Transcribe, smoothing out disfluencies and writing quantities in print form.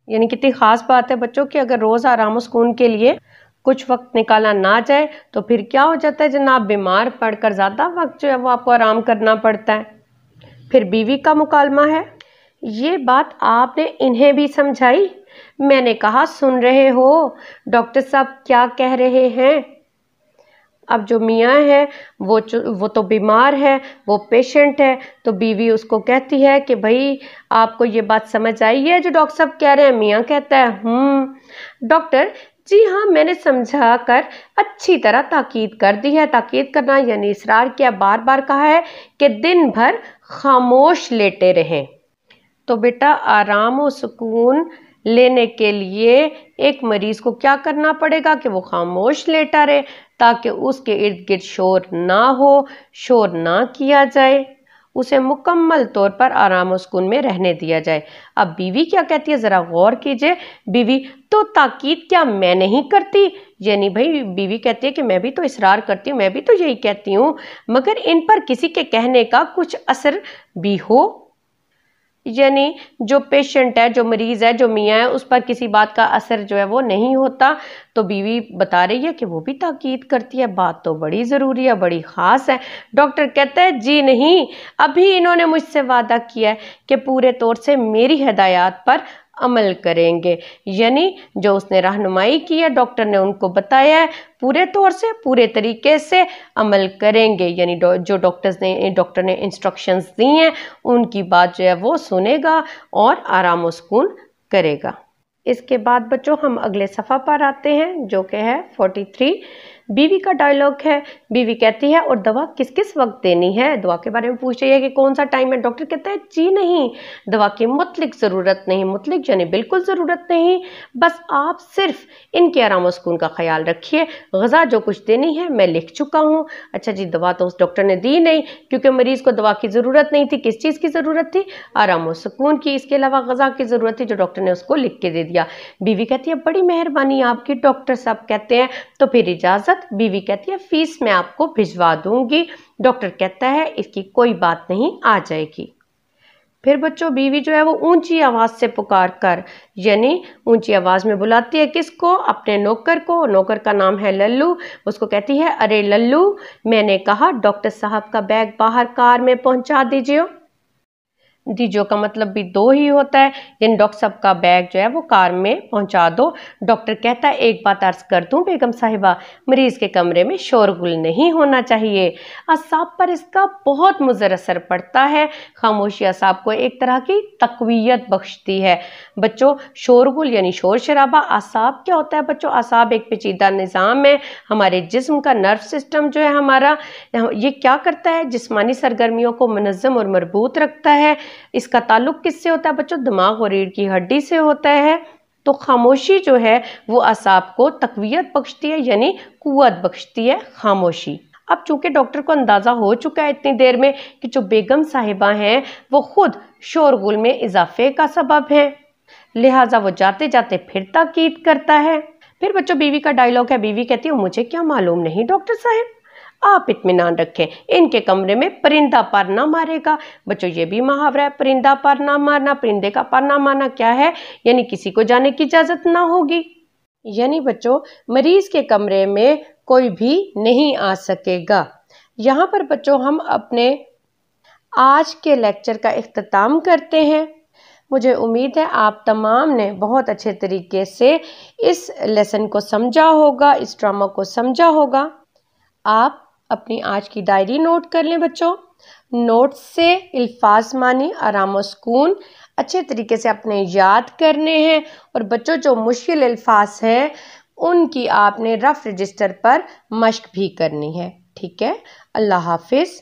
यानी कितनी ख़ास बात है बच्चों कि अगर रोज़ आराम और सुकून के लिए कुछ वक्त निकाला ना जाए तो फिर क्या हो जाता है जनाब, बीमार पड़कर ज़्यादा वक्त जो है वो आपको आराम करना पड़ता है। फिर बीवी का मुकालमा है, ये बात आपने इन्हें भी समझाई? मैंने कहा सुन रहे हो डॉक्टर साहब क्या कह रहे हैं। अब जो मियाँ है वो तो बीमार है, वो पेशेंट है, तो बीवी उसको कहती है कि भाई आपको ये बात समझ आई है जो डॉक्टर साहब कह रहे हैं। मियाँ कहता है डॉक्टर जी हाँ, मैंने समझा कर अच्छी तरह ताकीद कर दी है। ताकीद करना यानी इसरार किया, बार बार कहा है कि दिन भर खामोश लेटे रहें। तो बेटा आराम और सुकून लेने के लिए एक मरीज को क्या करना पड़ेगा कि वो खामोश लेटा रहे, ताकि उसके इर्द गिर्द शोर ना हो, शोर ना किया जाए, उसे मुकम्मल तौर पर आराम और सुकून में रहने दिया जाए। अब बीवी क्या कहती है, ज़रा गौर कीजिए। बीवी तो ताकीद क्या मैं नहीं करती? यानी भाई बीवी कहती है कि मैं भी तो इसरार करती हूँ, मैं भी तो यही कहती हूँ, मगर इन पर किसी के कहने का कुछ असर भी हो। यानी जो पेशेंट है, जो मरीज़ है, जो मियाँ है, उस पर किसी बात का असर जो है वो नहीं होता। तो बीवी बता रही है कि वो भी ताकीद करती है, बात तो बड़ी ज़रूरी है, बड़ी ख़ास है। डॉक्टर कहता है जी नहीं, अभी इन्होंने मुझसे वादा किया है कि पूरे तौर से मेरी हिदायत पर अमल करेंगे। यानी जो उसने रहनुमाई की है, डॉक्टर ने उनको बताया है, पूरे तौर से पूरे तरीके से अमल करेंगे। यानी जो डॉक्टर ने इंस्ट्रक्शंस दी हैं उनकी बात जो है वो सुनेगा और आराम और सुकून करेगा। इसके बाद बच्चों हम अगले सफ़ा पर आते हैं जो कि है 43। बीवी का डायलॉग है। बीवी कहती है और दवा किस किस वक्त देनी है? दवा के बारे में पूछ रही है कि कौन सा टाइम है। डॉक्टर कहता है जी नहीं, दवा की मुतलिक ज़रूरत नहीं। मुतलिक यानी बिल्कुल ज़रूरत नहीं, बस आप सिर्फ इनके आराम और सुकून का ख्याल रखिए। ग़ज़ा जो कुछ देनी है मैं लिख चुका हूँ। अच्छा जी, दवा तो उस डॉक्टर ने दी नहीं क्योंकि मरीज़ को दवा की ज़रूरत नहीं थी। किस चीज़ की ज़रूरत थी? आराम और सुकून की। इसके अलावा ग़ज़ा की ज़रूरत थी जो डॉक्टर ने उसको लिख के दे दिया। बीवी कहती है बड़ी मेहरबानी आपकी डॉक्टर साहब। कहते हैं तो फिर इजाज़त। बीवी कहती है फीस मैं आपको भिजवा दूंगी। डॉक्टर कहता है इसकी कोई बात नहीं, आ जाएगी। फिर बच्चों बीवी जो है वो ऊंची आवाज़ से पुकार कर, यानी ऊंची आवाज़ में बुलाती है किसको? अपने नौकर को। नौकर का नाम है लल्लू। उसको कहती है अरे लल्लू, मैंने कहा डॉक्टर साहब का बैग बाहर कार में पहुंचा दीजिए। दीजियो का मतलब भी दो ही होता है, यानी डॉक्टर साहब का बैग जो है वो कार में पहुंचा दो। डॉक्टर कहता है एक बात अर्ज कर दूं बेगम साहिबा, मरीज के कमरे में शोरगुल नहीं होना चाहिए, असाब पर इसका बहुत मुज़र असर पड़ता है। खामोशी असाब को एक तरह की तकवीयत बख्शती है। बच्चों शोरगुल यानी शोर शराबा। असाब क्या होता है बच्चों? असाब एक पेचीदा निज़ाम है, हमारे जिस्म का नर्व सिस्टम जो है हमारा, ये क्या करता है? जिस्मानी सरगर्मियों को मुनज़्ज़म और मरबूत रखता है। इसका ताल्लुक किससे होता है बच्चों? दिमाग और रीढ़ की हड्डी से होता है। तो खामोशी जो है वो असाब को तकवीयत बख्शती है, यानी कुव्वत बख्शती है खामोशी। अब चूंकि डॉक्टर को अंदाज़ा हो चुका है इतनी देर में कि जो बेगम साहिबा हैं वो खुद शोरगुल में इजाफे का सबब है, लिहाजा वो जाते जाते फिर ताकीद करता है। फिर बच्चों बीवी का डायलॉग है। बीवी कहती है मुझे क्या मालूम नहीं डॉक्टर साहब, आप इत्मीनान रखें, इनके कमरे में परिंदा पर ना मारेगा। बच्चों ये भी मुहावरा है, परिंदा पर ना मारना। परिंदे का पर ना मारना क्या है? यानी किसी को जाने की इजाजत ना होगी। यानी बच्चों मरीज के कमरे में कोई भी नहीं आ सकेगा। यहाँ पर बच्चों हम अपने आज के लेक्चर का इख्तिताम करते हैं। मुझे उम्मीद है आप तमाम ने बहुत अच्छे तरीके से इस लेसन को समझा होगा, इस ड्रामा को समझा होगा। आप अपनी आज की डायरी नोट कर लें बच्चों। नोट से अल्फाज मानी, आराम और सुकून अच्छे तरीके से अपने याद करने हैं। और बच्चों जो मुश्किल अल्फाज हैं उनकी आपने रफ रजिस्टर पर मश्क भी करनी है। ठीक है, अल्लाह हाफिज़।